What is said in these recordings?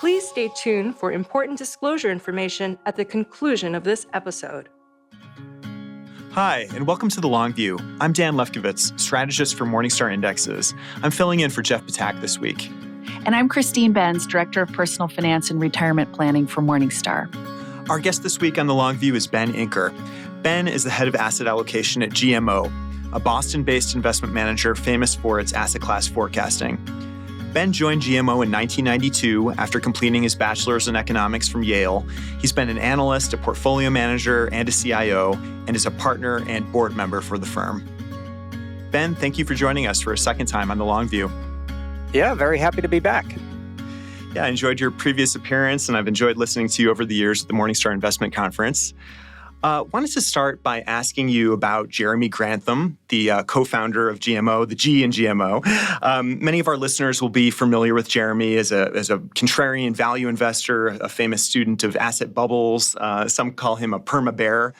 Please stay tuned for important disclosure information at the conclusion of this episode. Hi, and welcome to The Long View. I'm Dan Lefkowitz, strategist for Morningstar Indexes. I'm filling in for Jeff Patak this week. And I'm Christine Benz, Director of Personal Finance and Retirement Planning for Morningstar. Our guest this week on The Long View is Ben Inker. Ben is the head of asset allocation at GMO, a Boston-based investment manager famous for its asset class forecasting. Ben joined GMO in 1992 after completing his bachelor's in economics from Yale. He's been an analyst, a portfolio manager, and a CIO, and is a partner and board member for the firm. Ben, thank you for joining us for a second time on The Long View. Yeah, very happy to be back. Yeah, I enjoyed your previous appearance, and I've enjoyed listening to you over the years at the Morningstar Investment Conference. Wanted to start by asking you about Jeremy Grantham, the co-founder of GMO, the G in GMO. Many of our listeners will be familiar with Jeremy as a contrarian value investor, a famous student of asset bubbles. Some call him a perma bear.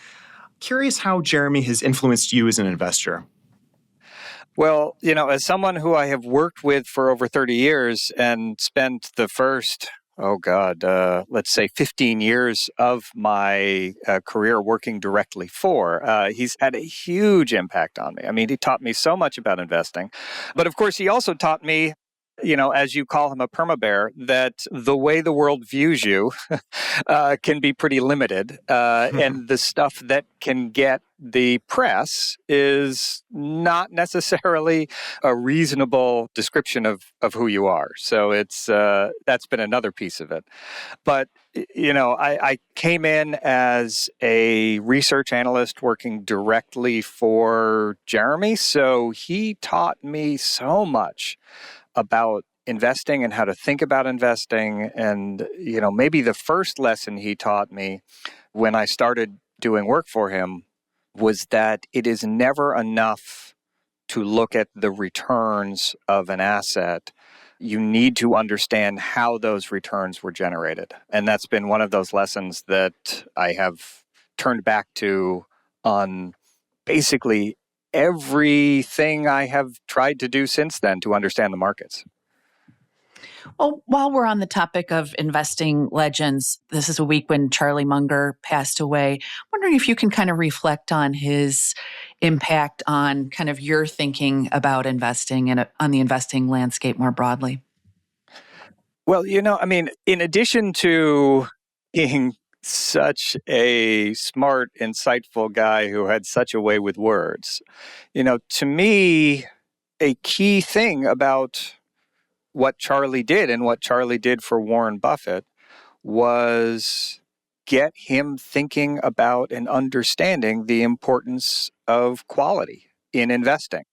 Curious how Jeremy has influenced you as an investor. Well, as someone who I have worked with for over 30 years and spent the first let's say 15 years of my career working directly for. He's had a huge impact on me. I mean, he taught me so much about investing. But of course, he also taught me, as you call him a perma-bear, that the way the world views you can be pretty limited. And the stuff that can get the press is not necessarily a reasonable description of who you are. So that's been another piece of it. But, I came in as a research analyst working directly for Jeremy. So he taught me so much about investing and how to think about investing. And, maybe the first lesson he taught me when I started doing work for him was that it is never enough to look at the returns of an asset. You need to understand how those returns were generated. And that's been one of those lessons that I have turned back to on basically everything I have tried to do since then to understand the markets. Well, while we're on the topic of investing legends, this is a week when Charlie Munger passed away. I'm wondering if you can kind of reflect on his impact on kind of your thinking about investing and on the investing landscape more broadly. Well, in addition to being such a smart, insightful guy who had such a way with words, to me, a key thing about what Charlie did and what Charlie did for Warren Buffett was get him thinking about and understanding the importance of quality in investing.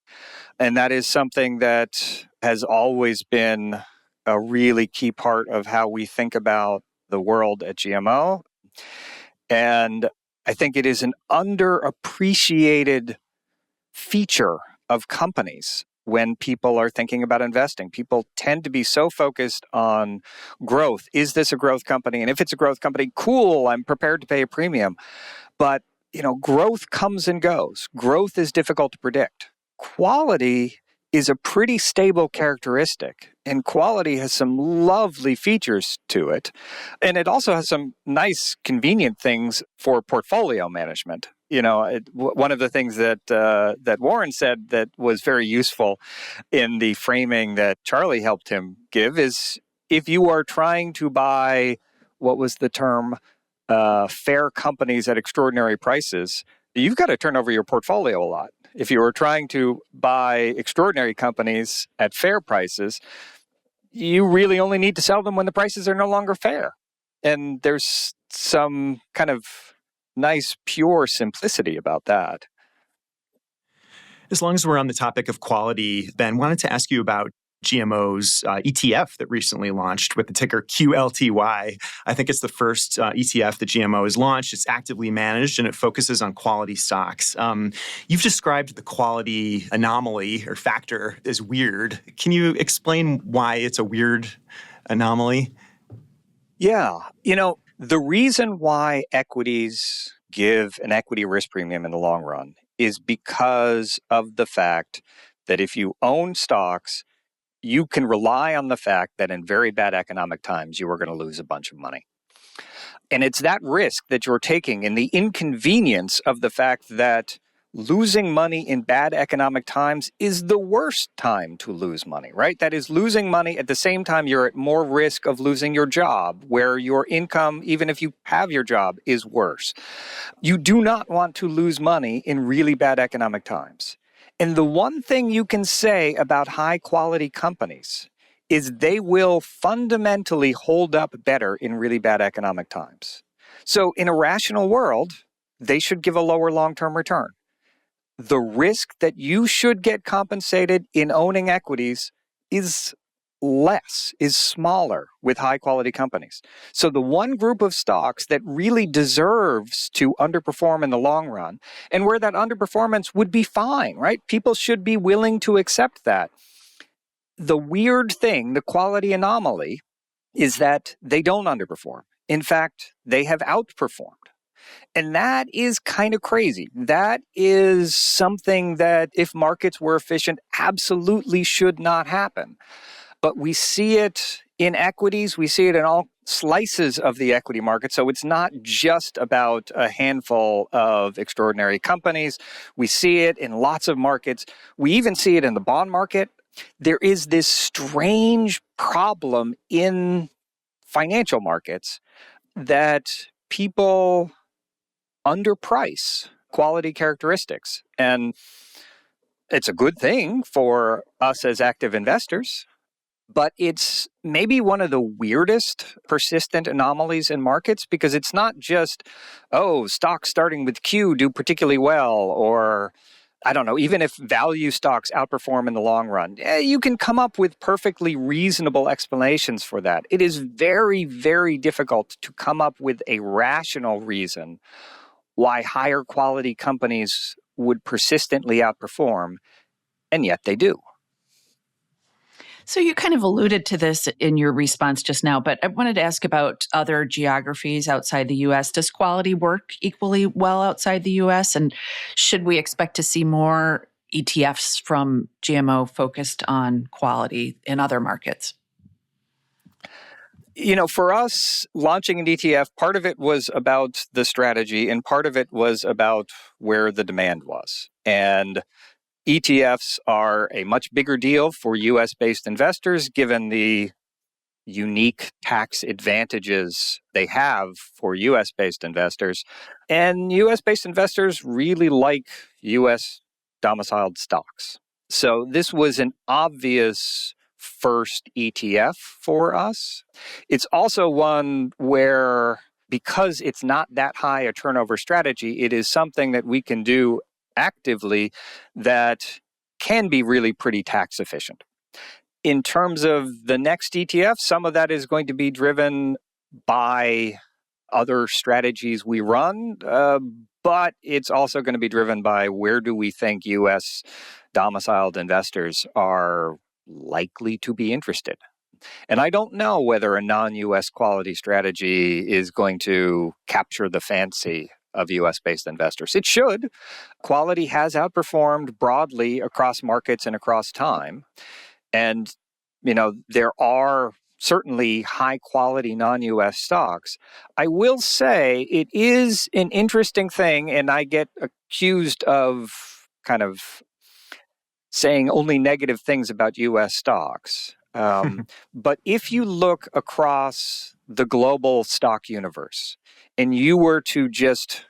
And that is something that has always been a really key part of how we think about the world at GMO. And I think it is an underappreciated feature of companies when people are thinking about investing. People tend to be so focused on growth. Is this a growth company? And if it's a growth company, cool, I'm prepared to pay a premium. But, growth comes and goes. Growth is difficult to predict. Quality is a pretty stable characteristic, and quality has some lovely features to it. And it also has some nice, convenient things for portfolio management. One of the things that Warren said that was very useful in the framing that Charlie helped him give is if you are trying to buy, what was the term, fair companies at extraordinary prices, you've got to turn over your portfolio a lot. If you are trying to buy extraordinary companies at fair prices, you really only need to sell them when the prices are no longer fair. And there's some kind of nice, pure simplicity about that. As long as we're on the topic of quality, Ben, wanted to ask you about GMO's ETF that recently launched with the ticker QLTY. I think it's the first ETF that GMO has launched. It's actively managed and it focuses on quality stocks. You've described the quality anomaly or factor as weird. Can you explain why it's a weird anomaly? Yeah. The reason why equities give an equity risk premium in the long run is because of the fact that if you own stocks you can rely on the fact that in very bad economic times, you are going to lose a bunch of money. And it's that risk that you're taking and the inconvenience of the fact that losing money in bad economic times is the worst time to lose money, right? That is, losing money at the same time you're at more risk of losing your job, where your income, even if you have your job, is worse. You do not want to lose money in really bad economic times. And the one thing you can say about high quality companies is they will fundamentally hold up better in really bad economic times. So in a rational world, they should give a lower long-term return. The risk that you should get compensated in owning equities is less, is smaller with high quality companies. So the one group of stocks that really deserves to underperform in the long run, and where that underperformance would be fine, right? People should be willing to accept that. The weird thing, the quality anomaly, is that they don't underperform. In fact, they have outperformed. And that is kind of crazy. That is something that, if markets were efficient, absolutely should not happen. But we see it in equities. We see it in all slices of the equity market. So it's not just about a handful of extraordinary companies. We see it in lots of markets. We even see it in the bond market. There is this strange problem in financial markets that people underprice quality characteristics. And it's a good thing for us as active investors, but it's maybe one of the weirdest persistent anomalies in markets, because it's not just, oh, stocks starting with Q do particularly well, or I don't know, even if value stocks outperform in the long run. You can come up with perfectly reasonable explanations for that. It is very, very difficult to come up with a rational reason why higher quality companies would persistently outperform, and yet they do. So you kind of alluded to this in your response just now, but I wanted to ask about other geographies outside the US. Does quality work equally well outside the US? And should we expect to see more ETFs from GMO focused on quality in other markets? You know, for us, launching an ETF, part of it was about the strategy and part of it was about where the demand was. And ETFs are a much bigger deal for US-based investors, given the unique tax advantages they have for US-based investors. And US-based investors really like US domiciled stocks. So this was an obvious first ETF for us. It's also one where, because it's not that high a turnover strategy, it is something that we can do actively that can be really pretty tax efficient. In terms of the next ETF, some of that is going to be driven by other strategies we run, but it's also going to be driven by where do we think U.S. domiciled investors are likely to be interested. And I don't know whether a non-U.S. quality strategy is going to capture the fancy of US-based investors. It should. Quality has outperformed broadly across markets and across time. And, you know, there are certainly high-quality non-US stocks. I will say it is an interesting thing, and I get accused of kind of saying only negative things about US stocks. But if you look across the global stock universe and you were to just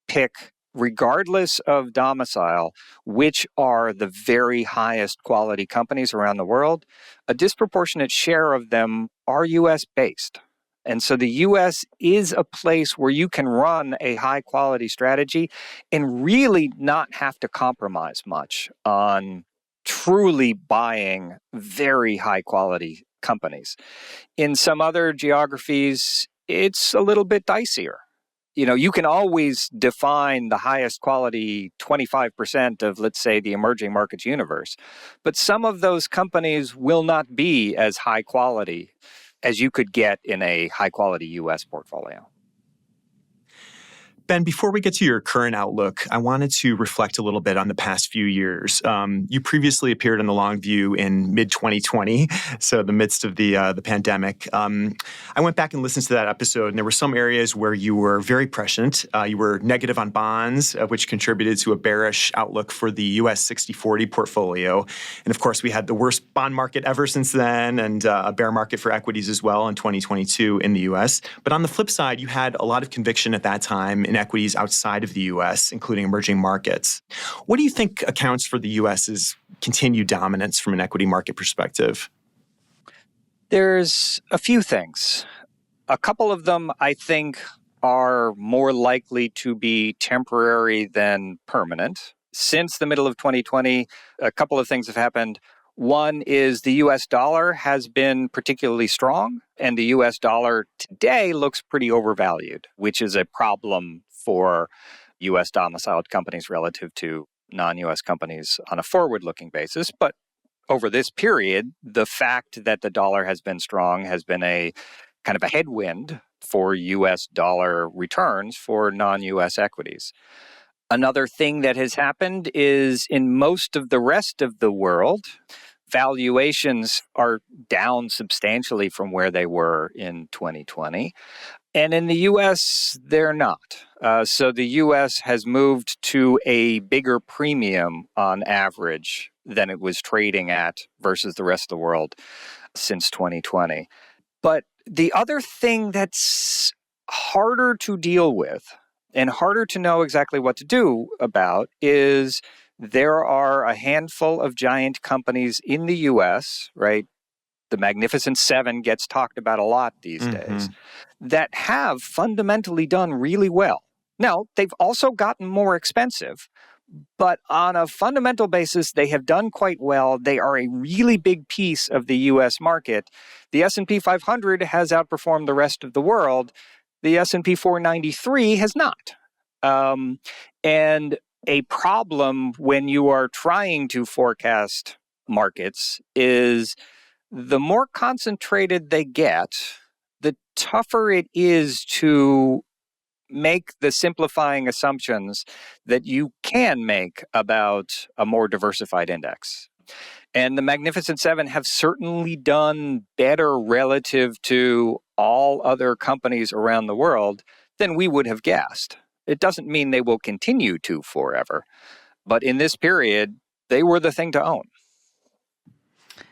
pick, regardless of domicile, which are the very highest quality companies around the world, a disproportionate share of them are US based. And so the US is a place where you can run a high quality strategy and really not have to compromise much on truly buying very high quality companies. In some other geographies, it's a little bit dicier. You know, you can always define the highest quality 25% of, let's say, the emerging markets universe. But some of those companies will not be as high quality as you could get in a high quality US portfolio. Ben, before we get to your current outlook, I wanted to reflect a little bit on the past few years. You previously appeared on the Long View in mid-2020, so the midst of the pandemic. I went back and listened to that episode, and there were some areas where you were very prescient. You were negative on bonds, which contributed to a bearish outlook for the U.S. 60/40 portfolio. And of course, we had the worst bond market ever since then, and a bear market for equities as well in 2022 in the U.S. But on the flip side, you had a lot of conviction at that time in equities outside of the U.S., including emerging markets. What do you think accounts for the U.S.'s continued dominance from an equity market perspective? There's a few things. A couple of them, I think, are more likely to be temporary than permanent. Since the middle of 2020, a couple of things have happened. One is the U.S. dollar has been particularly strong, and the U.S. dollar today looks pretty overvalued, which is a problem for U.S. domiciled companies relative to non-U.S. companies on a forward-looking basis. But over this period, the fact that the dollar has been strong has been a kind of a headwind for U.S. dollar returns for non-U.S. equities. Another thing that has happened is in most of the rest of the world, valuations are down substantially from where they were in 2020. And in the U.S., they're not. So the U.S. has moved to a bigger premium on average than it was trading at versus the rest of the world since 2020. But the other thing that's harder to deal with and harder to know exactly what to do about is there are a handful of giant companies in the U.S., right? The Magnificent Seven gets talked about a lot these days, that have fundamentally done really well. Now, they've also gotten more expensive, but on a fundamental basis, they have done quite well. They are a really big piece of the U.S. market. The S&P 500 has outperformed the rest of the world. The S&P 493 has not. And a problem when you are trying to forecast markets is the more concentrated they get, the tougher it is to make the simplifying assumptions that you can make about a more diversified index. And the Magnificent Seven have certainly done better relative to all other companies around the world than we would have guessed. It doesn't mean they will continue to forever, but in this period, they were the thing to own. I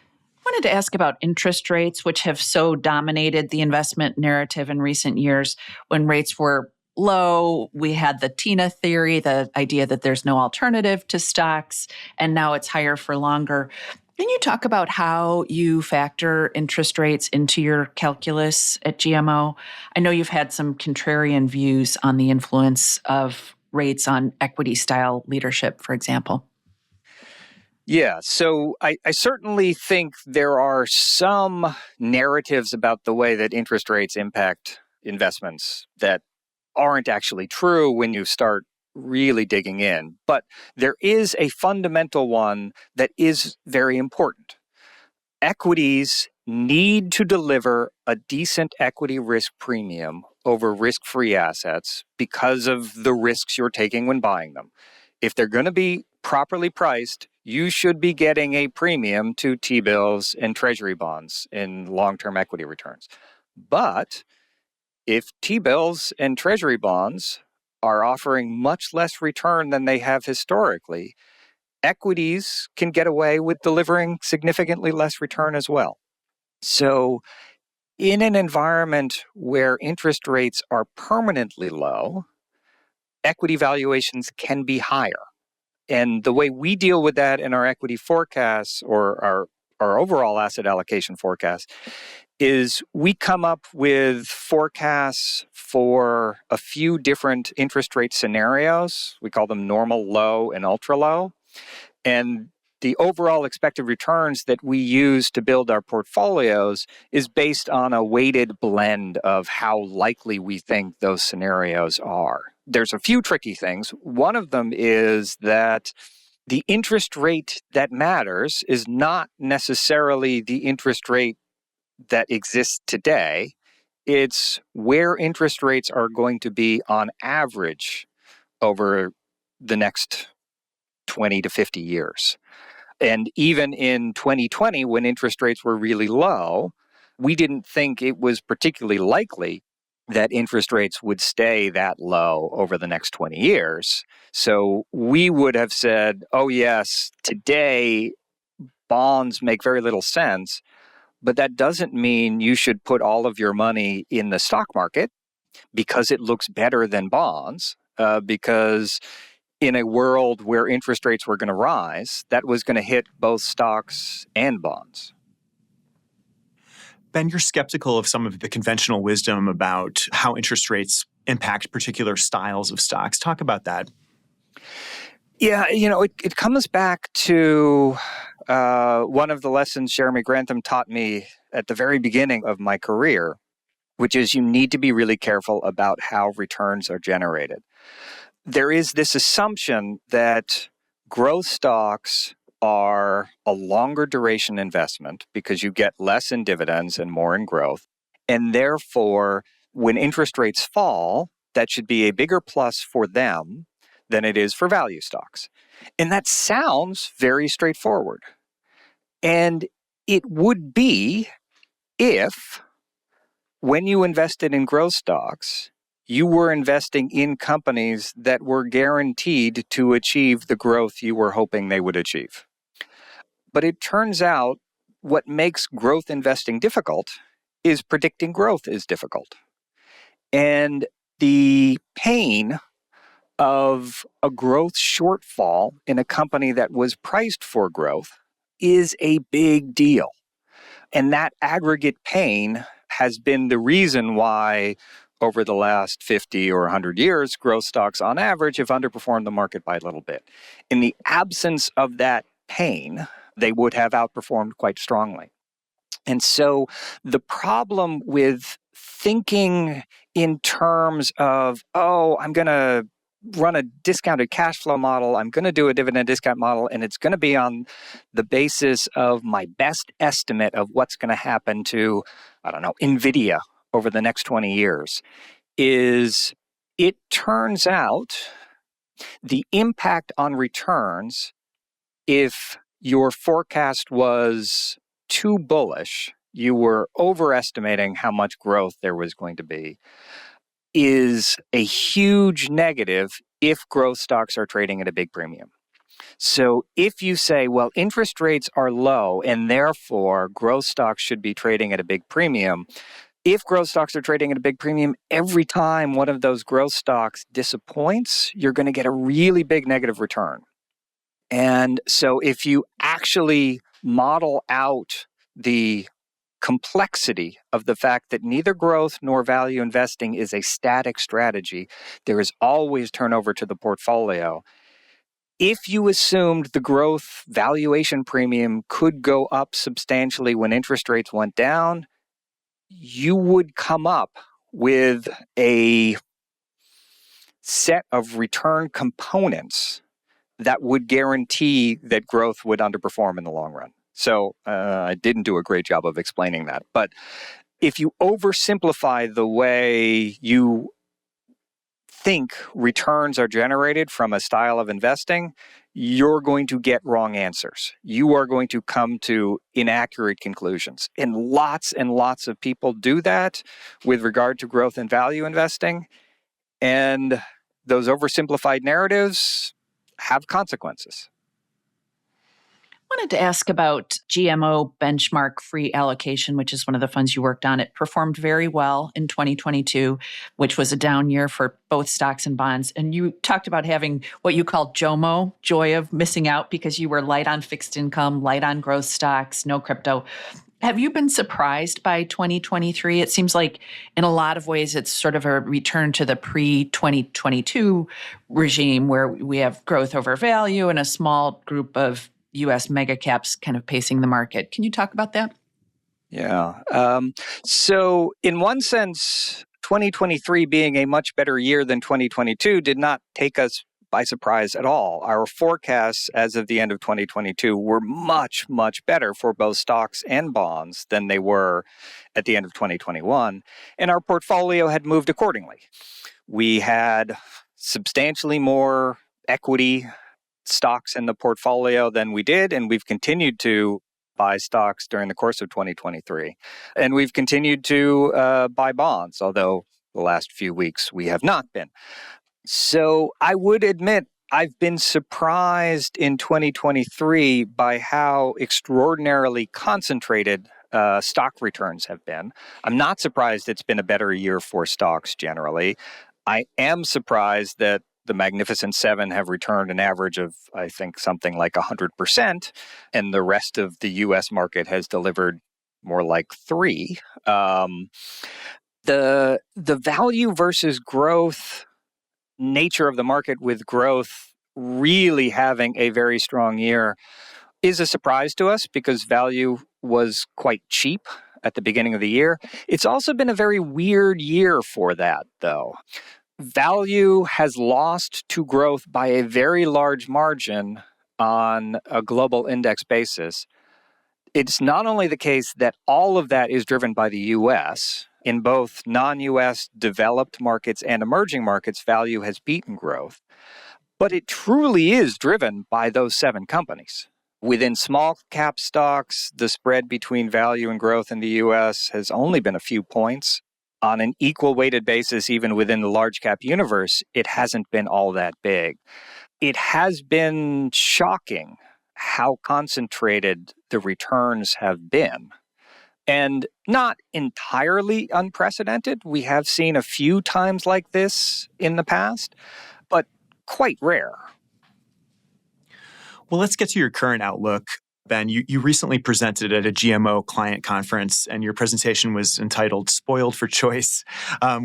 wanted to ask about interest rates, which have so dominated the investment narrative in recent years. When rates were low, we had the Tina theory, the idea that there's no alternative to stocks, and now it's higher for longer. Can you talk about how you factor interest rates into your calculus at GMO? I know you've had some contrarian views on the influence of rates on equity style leadership, for example. Yeah, so I certainly think there are some narratives about the way that interest rates impact investments that aren't actually true when you start really digging in. But there is a fundamental one that is very important. Equities need to deliver a decent equity risk premium over risk-free assets because of the risks you're taking when buying them. If they're going to be properly priced, you should be getting a premium to T-bills and treasury bonds in long-term equity returns. But if T-bills and treasury bonds are offering much less return than they have historically, equities can get away with delivering significantly less return as well. So in an environment where interest rates are permanently low, equity valuations can be higher. And the way we deal with that in our equity forecasts or our overall asset allocation forecast is we come up with forecasts for a few different interest rate scenarios. We call them normal, low, and ultra low. And the overall expected returns that we use to build our portfolios is based on a weighted blend of how likely we think those scenarios are. There's a few tricky things. One of them is that the interest rate that matters is not necessarily the interest rate that exists today. It's where interest rates are going to be on average over the next 20 to 50 years. And even in 2020, when interest rates were really low, we didn't think it was particularly likely that interest rates would stay that low over the next 20 years. So we would have said, oh, yes, today bonds make very little sense, but that doesn't mean you should put all of your money in the stock market because it looks better than bonds, because in a world where interest rates were going to rise, that was going to hit both stocks and bonds. Ben, you're skeptical of some of the conventional wisdom about how interest rates impact particular styles of stocks. Talk about that. Yeah, it comes back to one of the lessons Jeremy Grantham taught me at the very beginning of my career, which is you need to be really careful about how returns are generated. There is this assumption that growth stocks are a longer duration investment because you get less in dividends and more in growth. And therefore, when interest rates fall, that should be a bigger plus for them than it is for value stocks. And that sounds very straightforward. And it would be if, when you invested in growth stocks, you were investing in companies that were guaranteed to achieve the growth you were hoping they would achieve. But it turns out what makes growth investing difficult is predicting growth is difficult. And the pain of a growth shortfall in a company that was priced for growth is a big deal. And that aggregate pain has been the reason why over the last 50 or 100 years, growth stocks on average have underperformed the market by a little bit. In the absence of that pain, they would have outperformed quite strongly. And so the problem with thinking in terms of, I'm going to run a discounted cash flow model, I'm going to do a dividend discount model, and it's going to be on the basis of my best estimate of what's going to happen to, NVIDIA over the next 20 years, is it turns out the impact on returns, if your forecast was too bullish, you were overestimating how much growth there was going to be, is a huge negative if growth stocks are trading at a big premium. So if you say, well, interest rates are low and therefore growth stocks should be trading at a big premium, if growth stocks are trading at a big premium, every time one of those growth stocks disappoints, you're going to get a really big negative return. And so if you actually model out the complexity of the fact that neither growth nor value investing is a static strategy, there is always turnover to the portfolio. If you assumed the growth valuation premium could go up substantially when interest rates went down, you would come up with a set of return components that would guarantee that growth would underperform in the long run. So I didn't do a great job of explaining that. But if you oversimplify the way you think returns are generated from a style of investing, you're going to get wrong answers. You are going to come to inaccurate conclusions. And lots of people do that with regard to growth and value investing. And those oversimplified narratives have consequences. I wanted to ask about GMO benchmark free allocation, which is one of the funds you worked on. It performed very well in 2022, which was a down year for both stocks and bonds. And you talked about having what you called Jomo, joy of missing out, because you were light on fixed income, light on growth stocks, no crypto. Have you been surprised by 2023? It seems like in a lot of ways, it's sort of a return to the pre-2022 regime where we have growth over value and a small group of U.S. mega caps kind of pacing the market. Can you talk about that? Yeah. So in one sense, 2023 being a much better year than 2022 did not take us by surprise at all. Our forecasts as of the end of 2022 were much, much better for both stocks and bonds than they were at the end of 2021, and our portfolio had moved accordingly. We had substantially more equity stocks in the portfolio than we did, and we've continued to buy stocks during the course of 2023. And we've continued to buy bonds, although the last few weeks we have not been. So I would admit I've been surprised in 2023 by how extraordinarily concentrated stock returns have been. I'm not surprised it's been a better year for stocks generally. I am surprised that the Magnificent Seven have returned an average of, I think, something like 100%, and the rest of the U.S. market has delivered more like 3%. The value versus growth nature of the market, with growth really having a very strong year, is a surprise to us because value was quite cheap at the beginning of the year. It's also been a very weird year for that, though. Value has lost to growth by a very large margin on a global index basis. It's not only the case that all of that is driven by the U.S. In both non-U.S. developed markets and emerging markets, value has beaten growth, but it truly is driven by those 7 companies. Within small cap stocks, the spread between value and growth in the U.S. has only been a few points. On an equal weighted basis, even within the large cap universe, it hasn't been all that big. It has been shocking how concentrated the returns have been. And not entirely unprecedented. We have seen a few times like this in the past, but quite rare. Well, let's get to your current outlook. Ben, you recently presented at a GMO client conference, and your presentation was entitled Spoiled for Choice.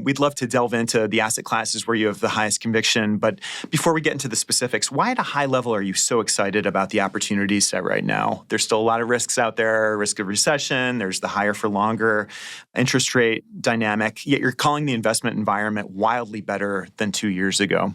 We'd love to delve into the asset classes where you have the highest conviction. But before we get into the specifics, why at a high level are you so excited about the opportunity set right now? There's still a lot of risks out there, risk of recession, there's the higher for longer interest rate dynamic, yet you're calling the investment environment wildly better than 2 years ago.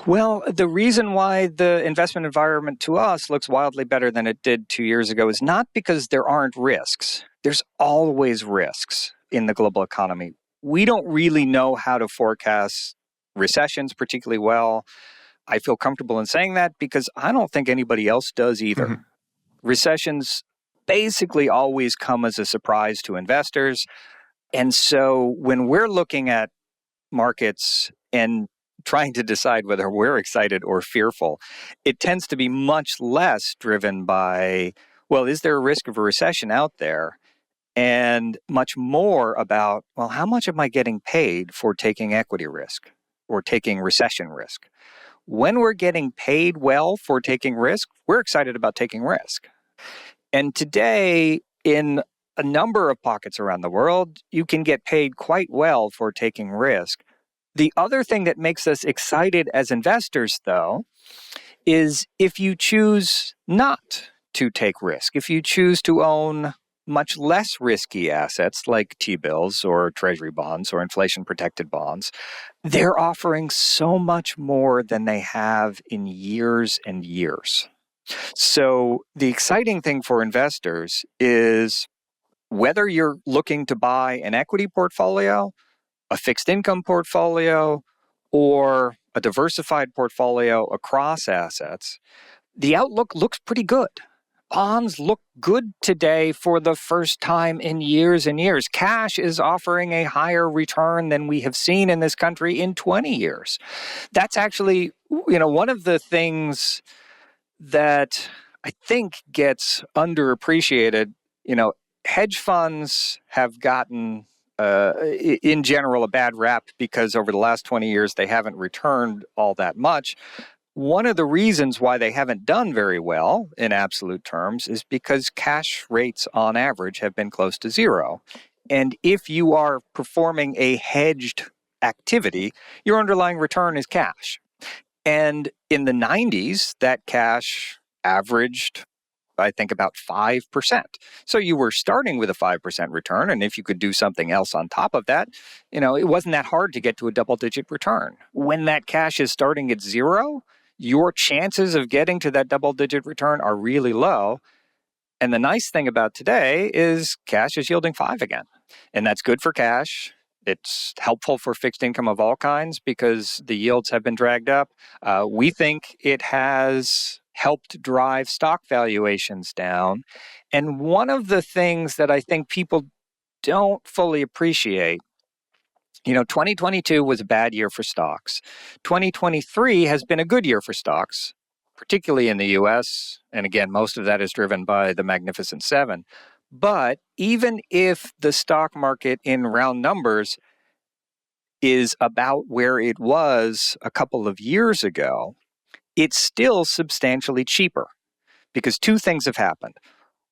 Well, the reason why the investment environment to us looks wildly better than it did 2 years ago is not because there aren't risks. There's always risks in the global economy. We don't really know how to forecast recessions particularly well. I feel comfortable in saying that because I don't think anybody else does either. Mm-hmm. Recessions basically always come as a surprise to investors. And so when we're looking at markets and trying to decide whether we're excited or fearful, it tends to be much less driven by, well, is there a risk of a recession out there? And much more about, well, how much am I getting paid for taking equity risk or taking recession risk? When we're getting paid well for taking risk, we're excited about taking risk. And today, in a number of pockets around the world, you can get paid quite well for taking risk. The other thing that makes us excited as investors, though, is if you choose not to take risk, if you choose to own much less risky assets like T-bills or treasury bonds or inflation-protected bonds, they're offering so much more than they have in years and years. So the exciting thing for investors is whether you're looking to buy an equity portfolio, a fixed income portfolio, or a diversified portfolio across assets, the outlook looks pretty good. Bonds look good today for the first time in years and years. Cash is offering a higher return than we have seen in this country in 20 years. That's actually, one of the things that I think gets underappreciated. Hedge funds have gotten in general, a bad rap because over the last 20 years, they haven't returned all that much. One of the reasons why they haven't done very well in absolute terms is because cash rates on average have been close to zero. And if you are performing a hedged activity, your underlying return is cash. And in the 90s, that cash averaged I think about 5%. So you were starting with a 5% return. And if you could do something else on top of that, it wasn't that hard to get to a double-digit return. When that cash is starting at zero, your chances of getting to that double-digit return are really low. And the nice thing about today is cash is yielding 5 again. And that's good for cash. It's helpful for fixed income of all kinds because the yields have been dragged up. We think it has helped drive stock valuations down. And one of the things that I think people don't fully appreciate, 2022 was a bad year for stocks. 2023 has been a good year for stocks, particularly in the US. And again, most of that is driven by the Magnificent Seven. But even if the stock market in round numbers is about where it was a couple of years ago, it's still substantially cheaper because two things have happened.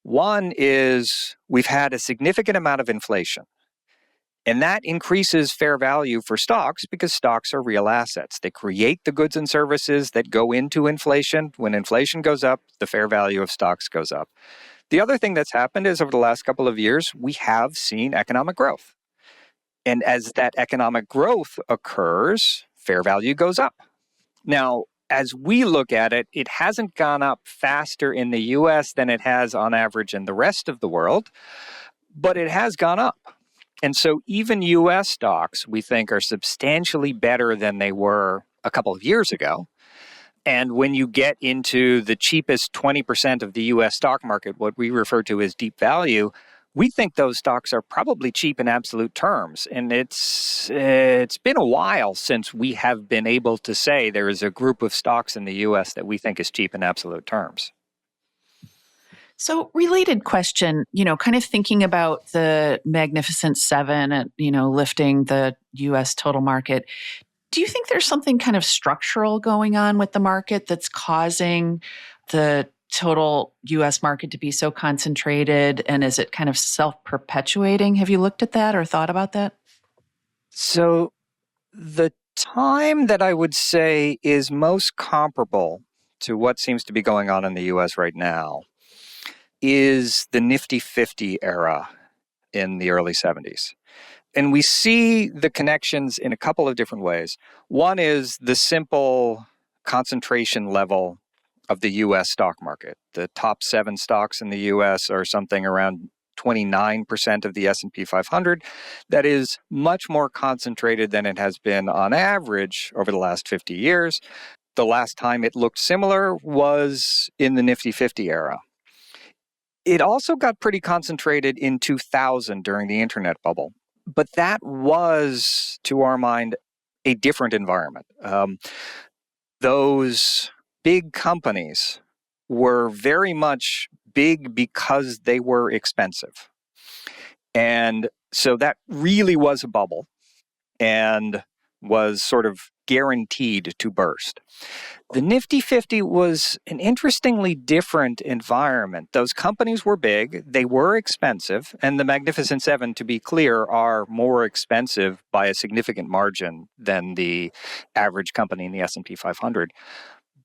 One is we've had a significant amount of inflation. And that increases fair value for stocks because stocks are real assets. They create the goods and services that go into inflation. When inflation goes up, the fair value of stocks goes up. The other thing that's happened is over the last couple of years, we have seen economic growth. And as that economic growth occurs, fair value goes up. Now, as we look at it, it hasn't gone up faster in the US than it has on average in the rest of the world, but it has gone up. And so even US stocks, we think, are substantially better than they were a couple of years ago. And when you get into the cheapest 20% of the US stock market, what we refer to as deep value, we think those stocks are probably cheap in absolute terms. And it's been a while since we have been able to say there is a group of stocks in the US that we think is cheap in absolute terms. So, related question, kind of thinking about the Magnificent Seven and, lifting the US total market. Do you think there's something kind of structural going on with the market that's causing the total US market to be so concentrated? And is it kind of self-perpetuating? Have you looked at that or thought about that? So, the time that I would say is most comparable to what seems to be going on in the US right now is the Nifty 50 era in the early 70s. And we see the connections in a couple of different ways. One is the simple concentration level of the US stock market. The top 7 stocks in the US are something around 29% of the S&P 500. That is much more concentrated than it has been on average over the last 50 years. The last time it looked similar was in the Nifty 50 era. It also got pretty concentrated in 2000 during the internet bubble. But that was, to our mind, a different environment. Those big companies were very much big because they were expensive. And so that really was a bubble and was sort of guaranteed to burst. The Nifty 50 was an interestingly different environment. Those companies were big, they were expensive, and the Magnificent Seven, to be clear, are more expensive by a significant margin than the average company in the S&P 500.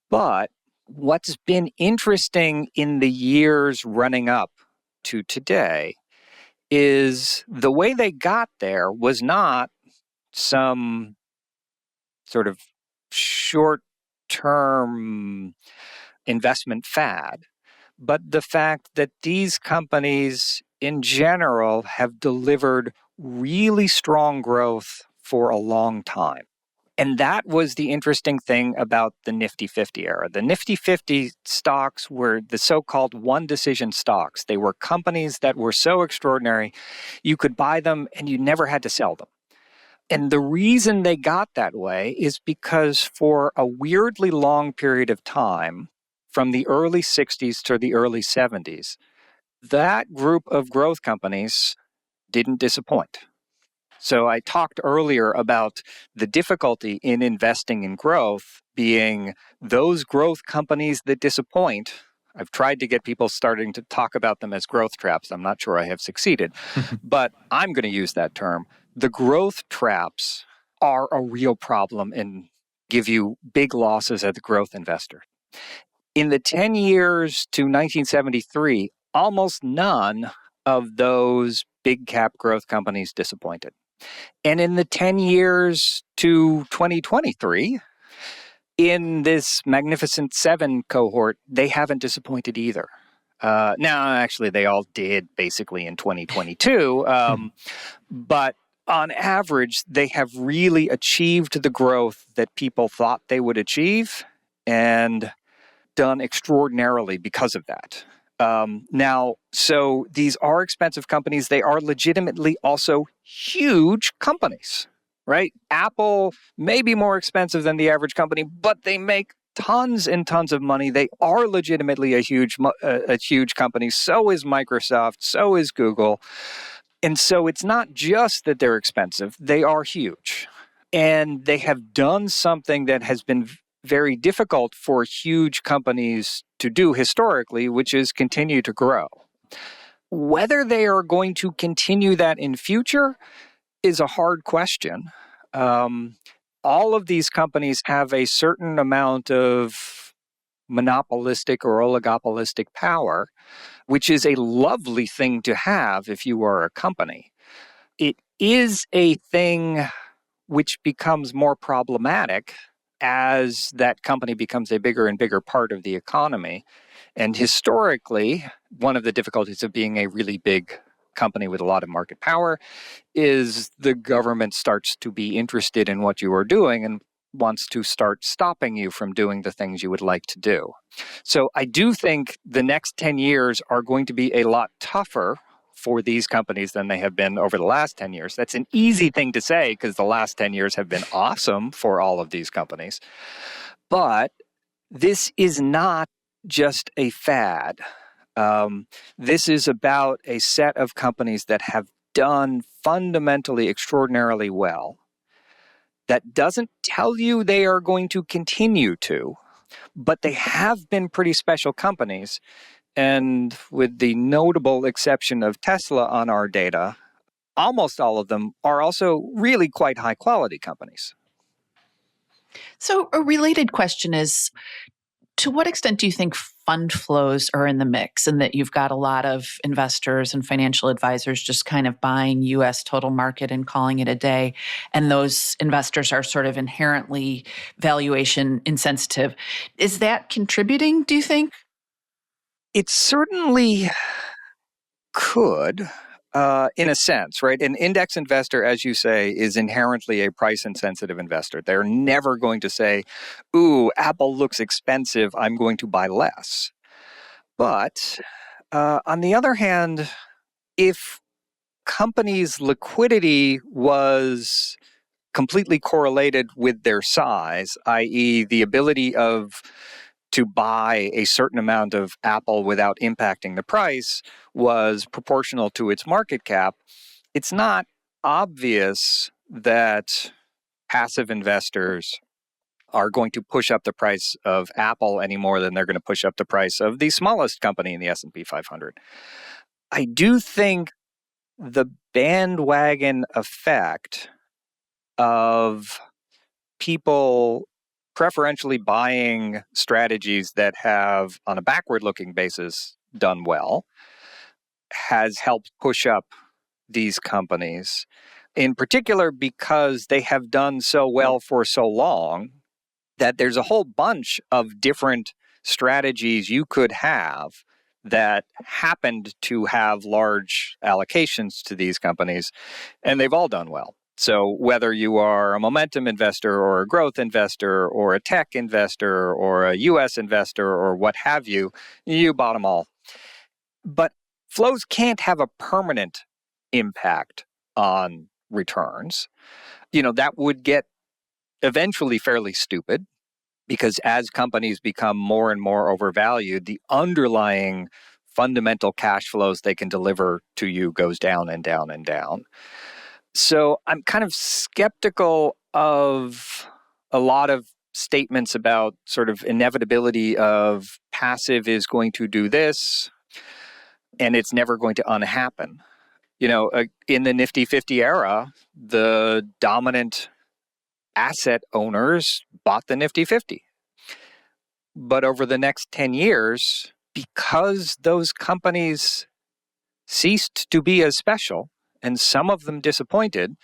But what's been interesting in the years running up to today is the way they got there was not some sort of short-term investment fad, but the fact that these companies in general have delivered really strong growth for a long time. And that was the interesting thing about the Nifty 50 era. The Nifty 50 stocks were the so-called one-decision stocks. They were companies that were so extraordinary, you could buy them and you never had to sell them. And the reason they got that way is because for a weirdly long period of time, from the early 60s to the early 70s, that group of growth companies didn't disappoint. So I talked earlier about the difficulty in investing in growth being those growth companies that disappoint. I've tried to get people starting to talk about them as growth traps. I'm not sure I have succeeded, but I'm going to use that term. The growth traps are a real problem and give you big losses as a growth investor. In the 10 years to 1973, almost none of those big cap growth companies disappointed. And in the 10 years to 2023, in this Magnificent Seven cohort, they haven't disappointed either. Now, actually, they all did basically in 2022. But on average, they have really achieved the growth that people thought they would achieve and done extraordinarily because of that. Now, so these are expensive companies. They are legitimately also huge companies, right? Apple may be more expensive than the average company, but they make tons and tons of money. They are legitimately a huge company. So is Microsoft. So is Google. And so it's not just that they're expensive. They are huge. And they have done something that has been very difficult for huge companies to do historically, which is continue to grow. Whether they are going to continue that in future is a hard question. All of these companies have a certain amount of monopolistic or oligopolistic power, which is a lovely thing to have if you are a company. It is a thing which becomes more problematic as that company becomes a bigger and bigger part of the economy. And historically, one of the difficulties of being a really big company with a lot of market power is the government starts to be interested in what you are doing and wants to start stopping you from doing the things you would like to do. So I do think the next 10 years are going to be a lot tougher for these companies than they have been over the last 10 years. That's an easy thing to say because the last 10 years have been awesome for all of these companies. But this is not just a fad. This is about a set of companies that have done fundamentally extraordinarily well. That doesn't tell you they are going to continue to, but they have been pretty special companies. And with the notable exception of Tesla on our data, almost all of them are also really quite high quality companies. So a related question is, to what extent do you think fund flows are in the mix, and that you've got a lot of investors and financial advisors just kind of buying US total market and calling it a day, and those investors are sort of inherently valuation insensitive? Is that contributing, do you think? It certainly could, in a sense, right? An index investor, as you say, is inherently a price insensitive investor. They're never going to say, ooh, Apple looks expensive, I'm going to buy less. But on the other hand, if companies' liquidity was completely correlated with their size, i.e., the ability to buy a certain amount of Apple without impacting the price was proportional to its market cap, it's not obvious that passive investors are going to push up the price of Apple any more than they're going to push up the price of the smallest company in the S&P 500. I do think the bandwagon effect of people preferentially buying strategies that have, on a backward-looking basis, done well has helped push up these companies, in particular because they have done so well for so long that there's a whole bunch of different strategies you could have that happened to have large allocations to these companies, and they've all done well. So whether you are a momentum investor or a growth investor or a tech investor or a US investor or what have you, you bought them all. But flows can't have a permanent impact on returns. That would get eventually fairly stupid because as companies become more and more overvalued, the underlying fundamental cash flows they can deliver to you goes down and down and down. So I'm kind of skeptical of a lot of statements about sort of inevitability of passive is going to do this and it's never going to unhappen. In the Nifty 50 era, the dominant asset owners bought the Nifty 50. But over the next 10 years, because those companies ceased to be as special and some of them disappointed,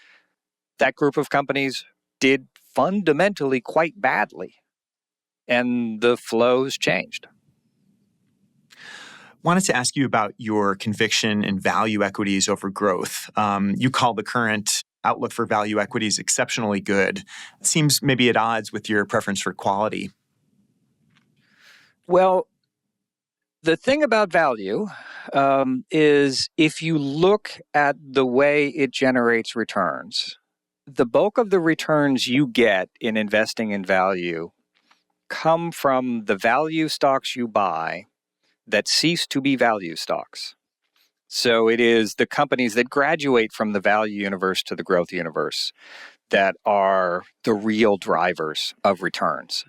that group of companies did fundamentally quite badly. And the flows changed. Wanted to ask you about your conviction in value equities over growth. You call the current outlook for value equities exceptionally good. It seems maybe at odds with your preference for quality. Well, the thing about value is if you look at the way it generates returns, the bulk of the returns you get in investing in value come from the value stocks you buy that cease to be value stocks. So it is the companies that graduate from the value universe to the growth universe that are the real drivers of returns.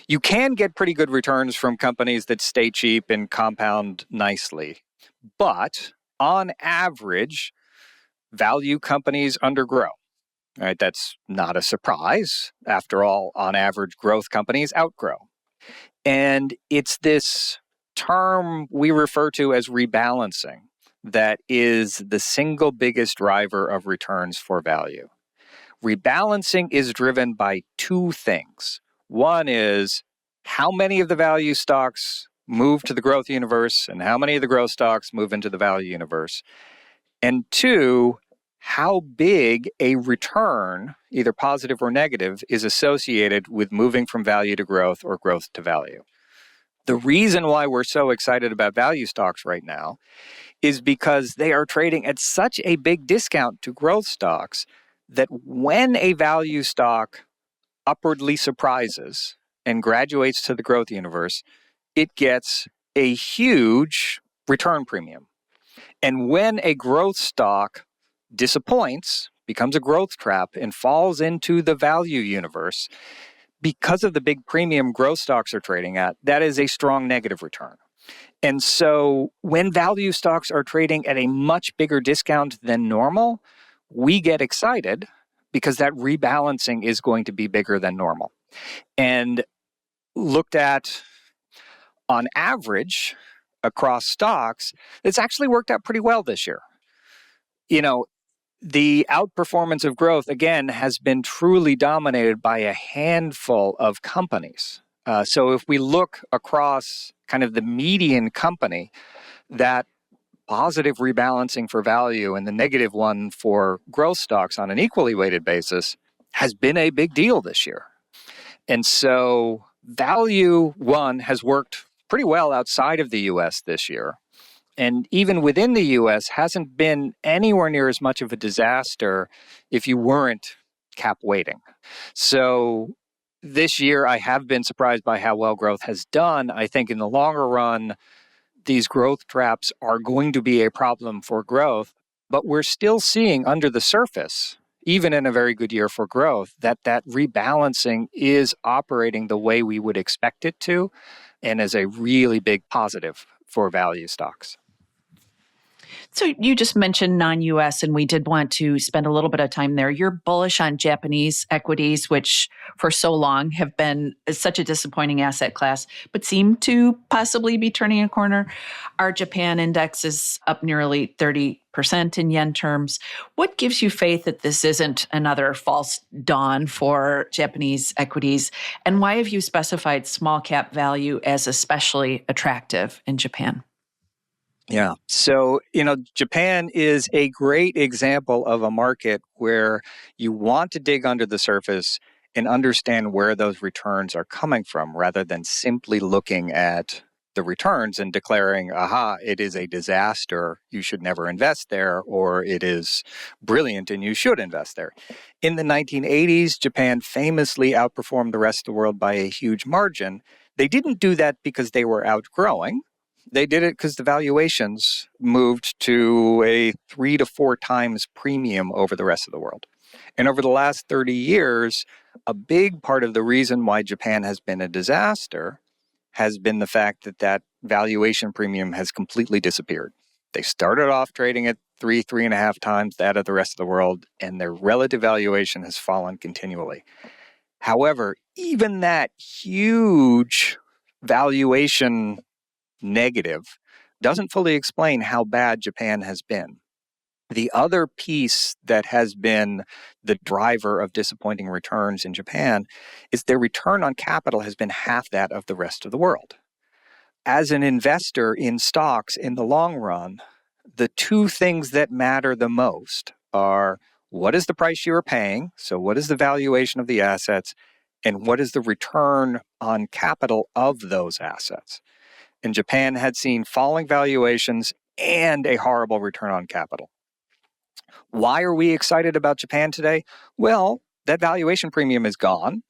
You can get pretty good returns from companies that stay cheap and compound nicely. But on average, value companies undergrow. Right? That's not a surprise. After all, on average, growth companies outgrow. And it's this term we refer to as rebalancing that is the single biggest driver of returns for value. Rebalancing is driven by two things. One is how many of the value stocks move to the growth universe and how many of the growth stocks move into the value universe. And two, how big a return, either positive or negative, is associated with moving from value to growth or growth to value. The reason why we're so excited about value stocks right now is because they are trading at such a big discount to growth stocks that when a value stock upwardly surprises and graduates to the growth universe, it gets a huge return premium. And when a growth stock disappoints, becomes a growth trap, and falls into the value universe, because of the big premium growth stocks are trading at, that is a strong negative return. And so when value stocks are trading at a much bigger discount than normal, we get excited because that rebalancing is going to be bigger than normal. And looked at on average across stocks, it's actually worked out pretty well this year. You know, the outperformance of growth, again, has been truly dominated by a handful of companies. So if we look across kind of the median company, that positive rebalancing for value and the negative one for growth stocks on an equally weighted basis has been a big deal this year. And so value, one, has worked pretty well outside of the US this year. And even within the US, hasn't been anywhere near as much of a disaster if you weren't cap weighting. So this year, I have been surprised by how well growth has done. I think in the longer run, these growth traps are going to be a problem for growth, but we're still seeing under the surface, even in a very good year for growth, that rebalancing is operating the way we would expect it to, and is a really big positive for value stocks. So you just mentioned non-US, and we did want to spend a little bit of time there. You're bullish on Japanese equities, which for so long have been such a disappointing asset class, but seem to possibly be turning a corner. Our Japan index is up nearly 30% in yen terms. What gives you faith that this isn't another false dawn for Japanese equities? And why have you specified small cap value as especially attractive in Japan? Yeah. So, Japan is a great example of a market where you want to dig under the surface and understand where those returns are coming from rather than simply looking at the returns and declaring, aha, it is a disaster, you should never invest there, or it is brilliant and you should invest there. In the 1980s, Japan famously outperformed the rest of the world by a huge margin. They didn't do that because they were outgrowing. They did it because the valuations moved to a 3 to 4 times premium over the rest of the world. And over the last 30 years, a big part of the reason why Japan has been a disaster has been the fact that valuation premium has completely disappeared. They started off trading at 3.5 times that of the rest of the world, and their relative valuation has fallen continually. However, even that huge valuation negative doesn't fully explain how bad Japan has been. The other piece that has been the driver of disappointing returns in Japan is their return on capital has been half that of the rest of the world. As an investor in stocks in the long run, the two things that matter the most are what is the price you are paying? So, what is the valuation of the assets? And what is the return on capital of those assets? And Japan had seen falling valuations and a horrible return on capital. Why are we excited about Japan today? Well, that valuation premium is gone.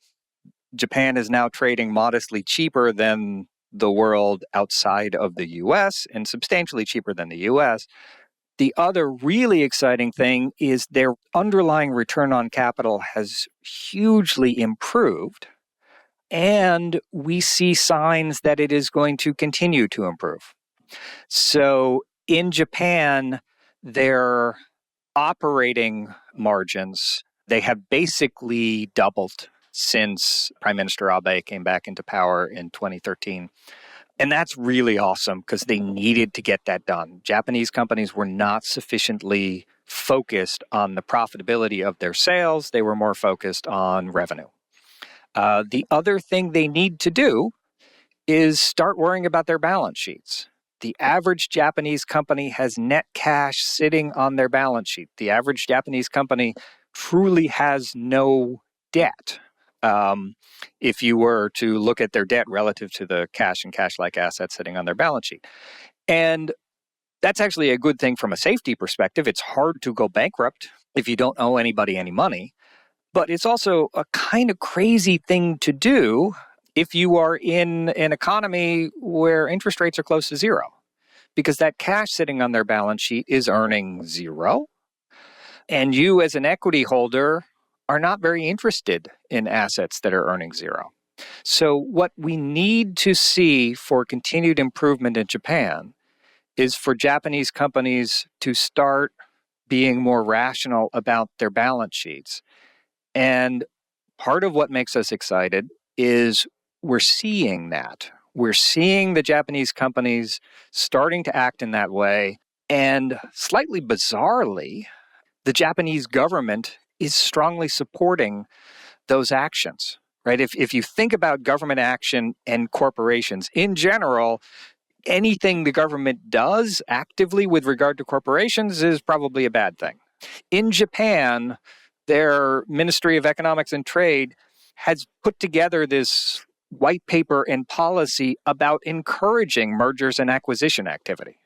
Japan is now trading modestly cheaper than the world outside of the US and substantially cheaper than the US. The other really exciting thing is their underlying return on capital has hugely improved, and we see signs that it is going to continue to improve. So in Japan, their operating margins, they have basically doubled since Prime Minister Abe came back into power in 2013. And that's really awesome because they needed to get that done. Japanese companies were not sufficiently focused on the profitability of their sales. They were more focused on revenue. The other thing they need to do is start worrying about their balance sheets. The average Japanese company has net cash sitting on their balance sheet. The average Japanese company truly has no debt. If you were to look at their debt relative to the cash and cash-like assets sitting on their balance sheet. And that's actually a good thing from a safety perspective. It's hard to go bankrupt if you don't owe anybody any money. But it's also a kind of crazy thing to do if you are in an economy where interest rates are close to zero, because that cash sitting on their balance sheet is earning zero. And you as an equity holder are not very interested in assets that are earning zero. So what we need to see for continued improvement in Japan is for Japanese companies to start being more rational about their balance sheets. And part of what makes us excited is we're seeing that. We're seeing the Japanese companies starting to act in that way. And slightly bizarrely, the Japanese government is strongly supporting those actions, right? If you think about government action and corporations in general, anything the government does actively with regard to corporations is probably a bad thing. In Japan, their Ministry of Economics and Trade has put together this white paper and policy about encouraging mergers and acquisition activity.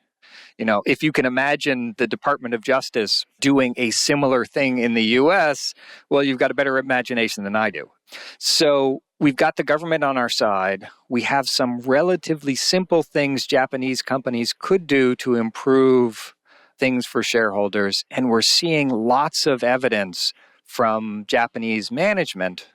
You know, if you can imagine the Department of Justice doing a similar thing in the US, well, you've got a better imagination than I do. So we've got the government on our side. We have some relatively simple things Japanese companies could do to improve things for shareholders. And we're seeing lots of evidence from Japanese management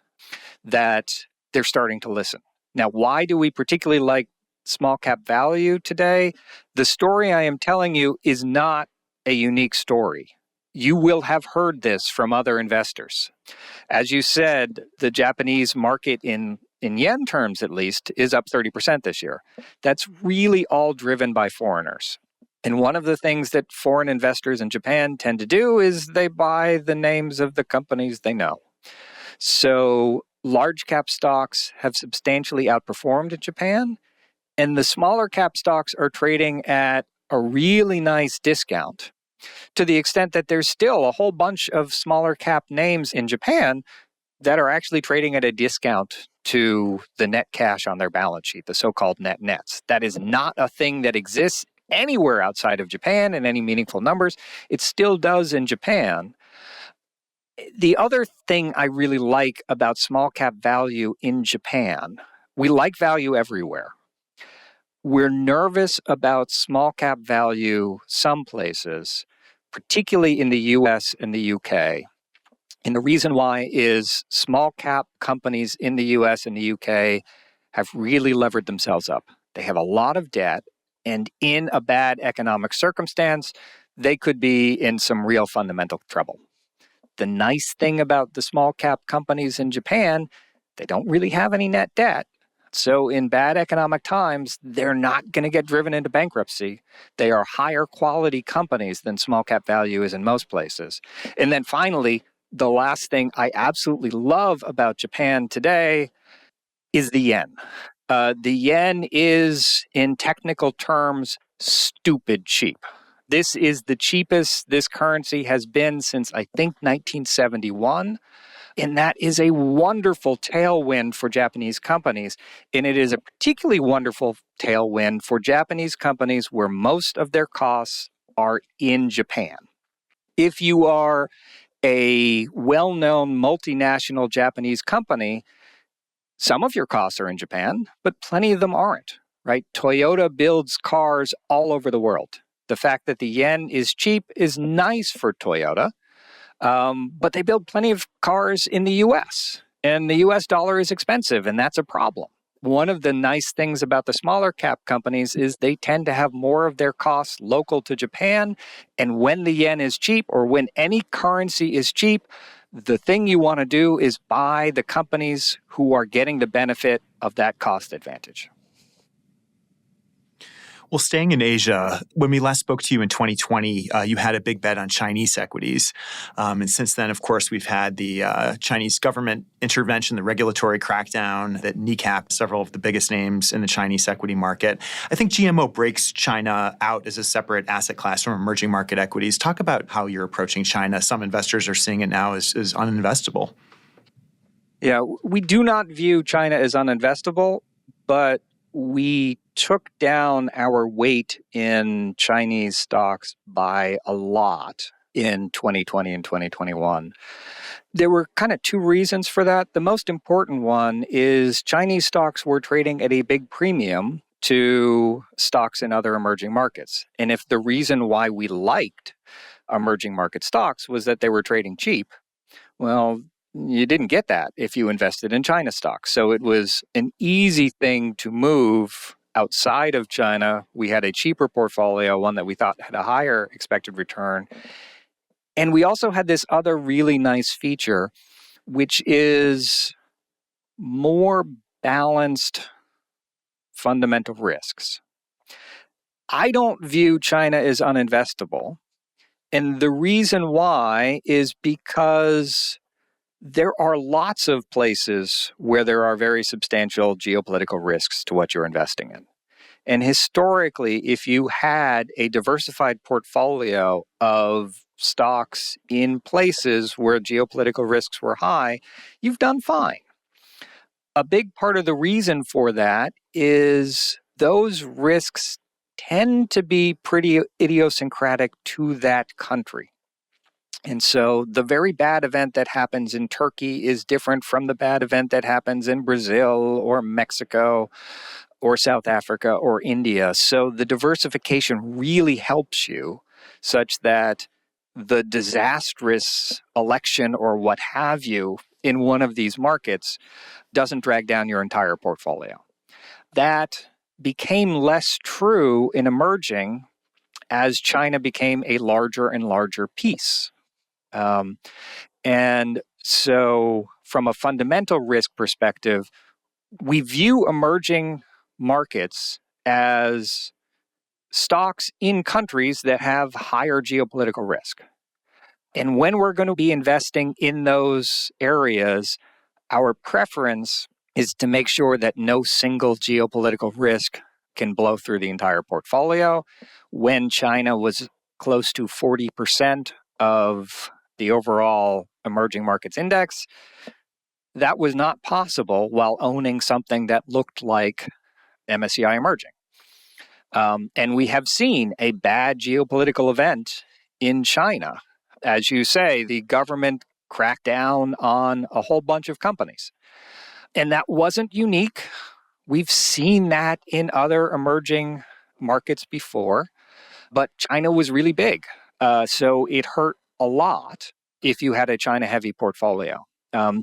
that they're starting to listen. Now, why do we particularly like small cap value today? The story I am telling you is not a unique story. You will have heard this from other investors. As you said, the Japanese market in yen terms, at least, is up 30% this year. That's really all driven by foreigners. And one of the things that foreign investors in Japan tend to do is they buy the names of the companies they know. So large cap stocks have substantially outperformed in Japan, and the smaller cap stocks are trading at a really nice discount, to the extent that there's still a whole bunch of smaller cap names in Japan that are actually trading at a discount to the net cash on their balance sheet, the so-called net nets. That is not a thing that exists anywhere outside of Japan in any meaningful numbers. It still does in Japan. The other thing I really like about small cap value in Japan, we like value everywhere. We're nervous about small cap value some places, particularly in the US and the UK. And the reason why is small cap companies in the US and the UK have really levered themselves up. They have a lot of debt, and in a bad economic circumstance, they could be in some real fundamental trouble. The nice thing about the small cap companies in Japan, they don't really have any net debt. So in bad economic times, they're not going to get driven into bankruptcy. They are higher quality companies than small cap value is in most places. And then finally, the last thing I absolutely love about Japan today is the yen. The yen is, in technical terms, stupid cheap. This is the cheapest this currency has been since, I think, 1971. And that is a wonderful tailwind for Japanese companies. And it is a particularly wonderful tailwind for Japanese companies where most of their costs are in Japan. If you are a well-known multinational Japanese company, some of your costs are in Japan, but plenty of them aren't, right? Toyota builds cars all over the world. The fact that the yen is cheap is nice for Toyota, but they build plenty of cars in the US, and the US dollar is expensive, and that's a problem. One of the nice things about the smaller cap companies is they tend to have more of their costs local to Japan, and when the yen is cheap or when any currency is cheap, the thing you want to do is buy the companies who are getting the benefit of that cost advantage. Well, staying in Asia, when we last spoke to you in 2020, you had a big bet on Chinese equities. And since then, of course, we've had the Chinese government intervention, the regulatory crackdown that kneecapped several of the biggest names in the Chinese equity market. I think GMO breaks China out as a separate asset class from emerging market equities. Talk about how you're approaching China. Some investors are seeing it now as uninvestable. Yeah, we do not view China as uninvestable, but we took down our weight in Chinese stocks by a lot in 2020 and 2021. There were kind of two reasons for that. The most important one is Chinese stocks were trading at a big premium to stocks in other emerging markets. And if the reason why we liked emerging market stocks was that they were trading cheap, well, you didn't get that if you invested in China stocks. So it was an easy thing to move outside of China. We had a cheaper portfolio, one that we thought had a higher expected return. And we also had this other really nice feature, which is more balanced fundamental risks. I don't view China as uninvestable. And the reason why is because there are lots of places where there are very substantial geopolitical risks to what you're investing in. And historically, if you had a diversified portfolio of stocks in places where geopolitical risks were high, you've done fine. A big part of the reason for that is those risks tend to be pretty idiosyncratic to that country. And so the very bad event that happens in Turkey is different from the bad event that happens in Brazil or Mexico or South Africa or India. So the diversification really helps you such that the disastrous election or what have you in one of these markets doesn't drag down your entire portfolio. That became less true in emerging as China became a larger and larger piece. And so from a fundamental risk perspective, we view emerging markets as stocks in countries that have higher geopolitical risk. And when we're going to be investing in those areas, our preference is to make sure that no single geopolitical risk can blow through the entire portfolio. When China was close to 40% of the overall emerging markets index, that was not possible while owning something that looked like MSCI Emerging. And we have seen a bad geopolitical event in China. As you say, the government cracked down on a whole bunch of companies. And that wasn't unique. We've seen that in other emerging markets before, but China was really big. So it hurt a lot if you had a China-heavy portfolio.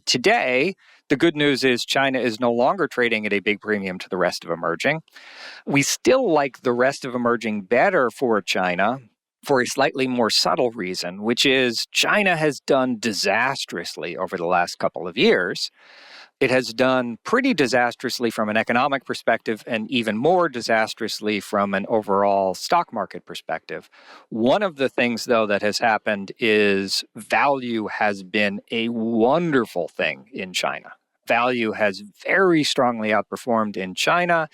Today, the good news is China is no longer trading at a big premium to the rest of emerging. We still like the rest of emerging better for China for a slightly more subtle reason, which is China has done disastrously over the last couple of years. It has done pretty disastrously from an economic perspective and even more disastrously from an overall stock market perspective. One of the things, though, that has happened is value has been a wonderful thing in China. Value has very strongly outperformed in China.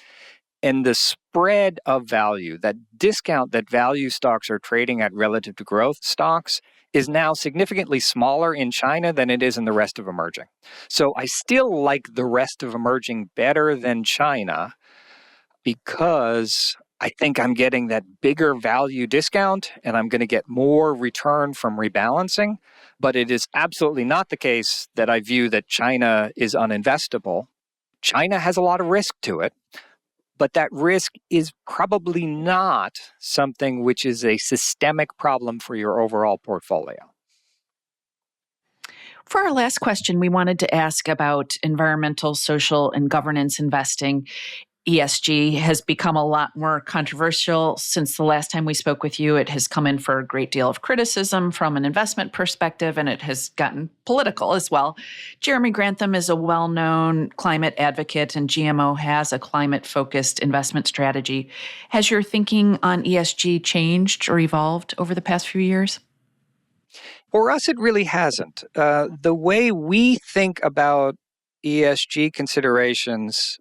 And the spread of value, that discount that value stocks are trading at relative to growth stocks, is now significantly smaller in China than it is in the rest of emerging. So I still like the rest of emerging better than China because I think I'm getting that bigger value discount and I'm going to get more return from rebalancing. But it is absolutely not the case that I view that China is uninvestable. China has a lot of risk to it. But that risk is probably not something which is a systemic problem for your overall portfolio. For our last question, we wanted to ask about environmental, social, and governance investing. ESG has become a lot more controversial since the last time we spoke with you. It has come in for a great deal of criticism from an investment perspective, and it has gotten political as well. Jeremy Grantham is a well-known climate advocate, and GMO has a climate-focused investment strategy. Has your thinking on ESG changed or evolved over the past few years? For us, it really hasn't. The way we think about ESG considerations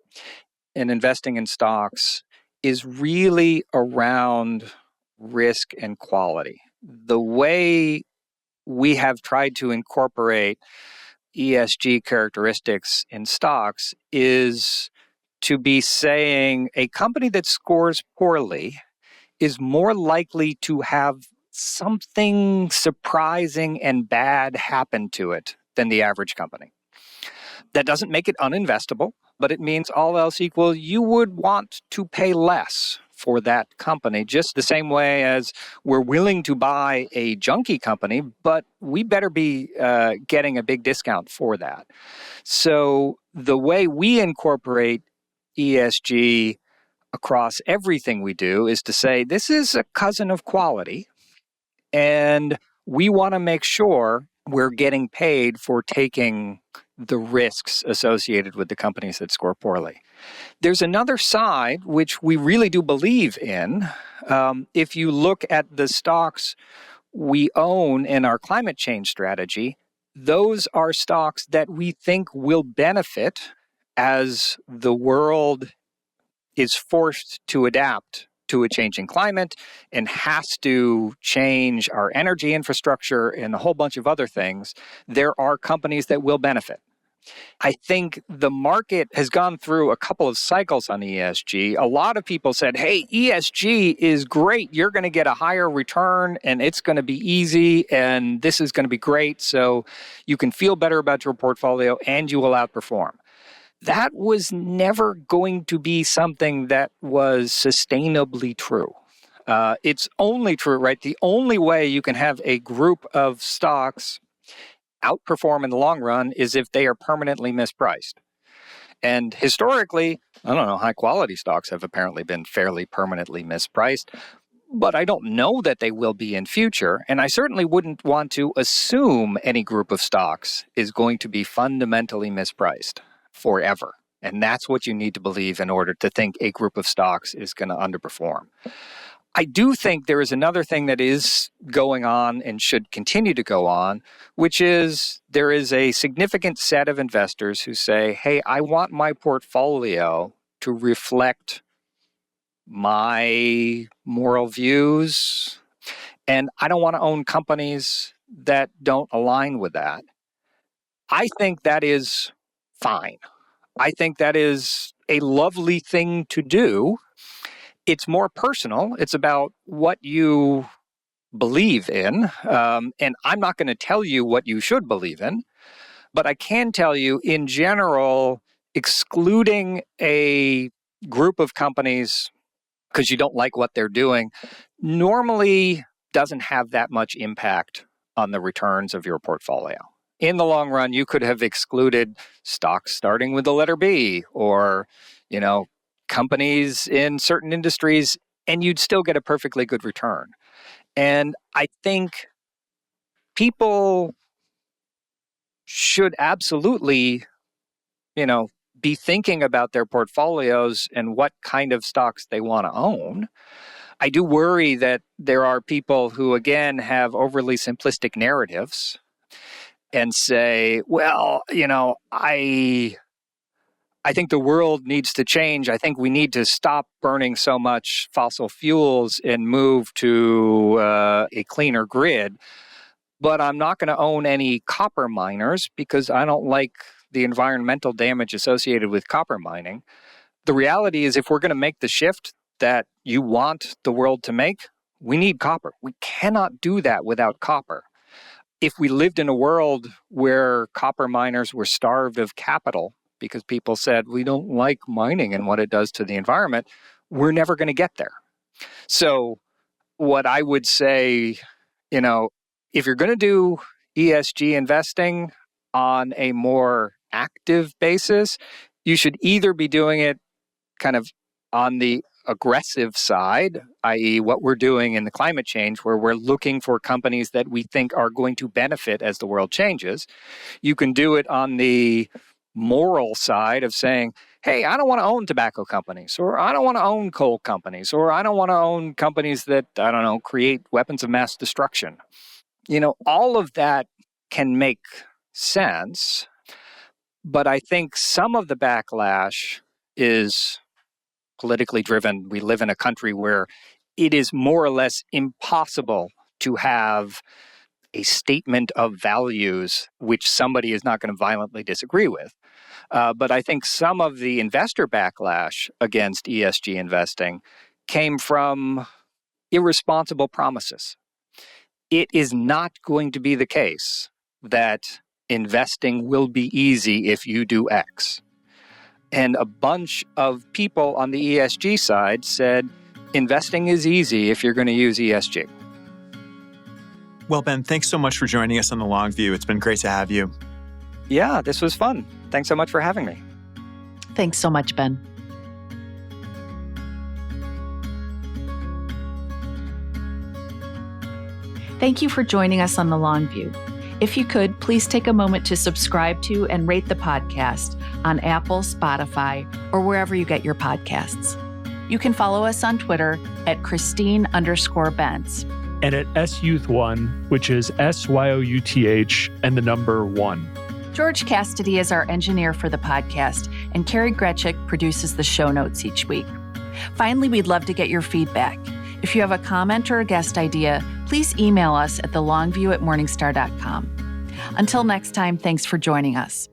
in investing in stocks is really around risk and quality. The way we have tried to incorporate ESG characteristics in stocks is to be saying a company that scores poorly is more likely to have something surprising and bad happen to it than the average company. That doesn't make it uninvestable, but it means all else equal, you would want to pay less for that company, just the same way as we're willing to buy a junky company, but we better be getting a big discount for that. So the way we incorporate ESG across everything we do is to say, this is a cousin of quality, and we want to make sure we're getting paid for taking the risks associated with the companies that score poorly. There's another side which we really do believe in. If you look at the stocks we own in our climate change strategy, those are stocks that we think will benefit as the world is forced to adapt to a changing climate and has to change our energy infrastructure and a whole bunch of other things. There are companies that will benefit. I think the market has gone through a couple of cycles on ESG. A lot of people said, hey, ESG is great. You're going to get a higher return and it's going to be easy and this is going to be great. So you can feel better about your portfolio and you will outperform. That was never going to be something that was sustainably true. It's only true, right? The only way you can have a group of stocks outperform in the long run is if they are permanently mispriced. And historically, I don't know, high quality stocks have apparently been fairly permanently mispriced, but I don't know that they will be in future. And I certainly wouldn't want to assume any group of stocks is going to be fundamentally mispriced forever. And that's what you need to believe in order to think a group of stocks is going to underperform. I do think there is another thing that is going on and should continue to go on, which is there is a significant set of investors who say, hey, I want my portfolio to reflect my moral views, and I don't want to own companies that don't align with that. I think that is fine. I think that is a lovely thing to do. It's more personal. It's about what you believe in. And I'm not going to tell you what you should believe in, but I can tell you in general, excluding a group of companies because you don't like what they're doing normally doesn't have that much impact on the returns of your portfolio. In the long run, you could have excluded stocks starting with the letter B or, companies in certain industries, and you'd still get a perfectly good return. And I think people should absolutely, be thinking about their portfolios and what kind of stocks they want to own. I do worry that there are people who, again, have overly simplistic narratives and say, well, I think the world needs to change. I think we need to stop burning so much fossil fuels and move to a cleaner grid. But I'm not going to own any copper miners because I don't like the environmental damage associated with copper mining. The reality is, if we're going to make the shift that you want the world to make, we need copper. We cannot do that without copper. If we lived in a world where copper miners were starved of capital because people said, we don't like mining and what it does to the environment, we're never going to get there. So what I would say, if you're going to do ESG investing on a more active basis, you should either be doing it kind of on the aggressive side, i.e. what we're doing in the climate change, where we're looking for companies that we think are going to benefit as the world changes. You can do it on the moral side of saying, hey, I don't want to own tobacco companies, or I don't want to own coal companies, or I don't want to own companies that, create weapons of mass destruction. All of that can make sense, but I think some of the backlash is politically driven. We live in a country where it is more or less impossible to have a statement of values which somebody is not going to violently disagree with. But I think some of the investor backlash against ESG investing came from irresponsible promises. It is not going to be the case that investing will be easy if you do X. And a bunch of people on the ESG side said, investing is easy if you're going to use ESG. Well, Ben, thanks so much for joining us on The Long View. It's been great to have you. Yeah, this was fun. Thanks so much for having me. Thanks so much, Ben. Thank you for joining us on The Long View. If you could, please take a moment to subscribe to and rate the podcast on Apple, Spotify, or wherever you get your podcasts. You can follow us on Twitter at Christine_Benz. And at SYouth1, which is SYOUTH and the number 1. George Cassidy is our engineer for the podcast, and Carrie Gretchick produces the show notes each week. Finally, we'd love to get your feedback. If you have a comment or a guest idea, please email us at thelongview@morningstar.com. Until next time, thanks for joining us.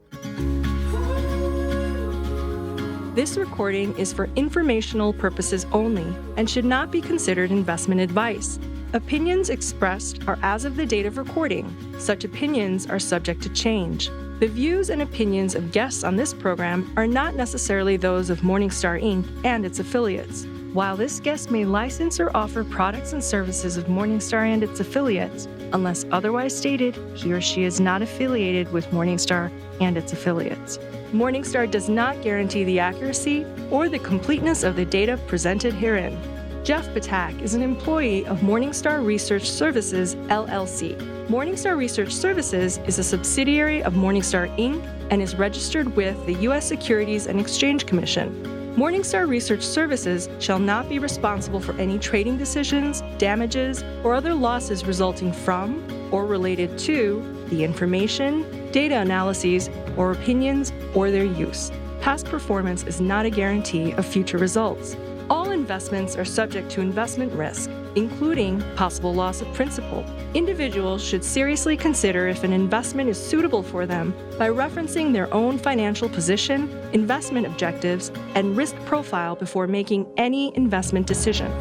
This recording is for informational purposes only and should not be considered investment advice. Opinions expressed are as of the date of recording. Such opinions are subject to change. The views and opinions of guests on this program are not necessarily those of Morningstar Inc. and its affiliates. While this guest may license or offer products and services of Morningstar and its affiliates, unless otherwise stated, he or she is not affiliated with Morningstar and its affiliates. Morningstar does not guarantee the accuracy or the completeness of the data presented herein. Jeff Patak is an employee of Morningstar Research Services, LLC. Morningstar Research Services is a subsidiary of Morningstar Inc. and is registered with the U.S. Securities and Exchange Commission. Morningstar Research Services shall not be responsible for any trading decisions, damages, or other losses resulting from or related to the information, data analyses, or opinions, or their use. Past performance is not a guarantee of future results. All investments are subject to investment risk, including possible loss of principal. Individuals should seriously consider if an investment is suitable for them by referencing their own financial position, investment objectives, and risk profile before making any investment decision.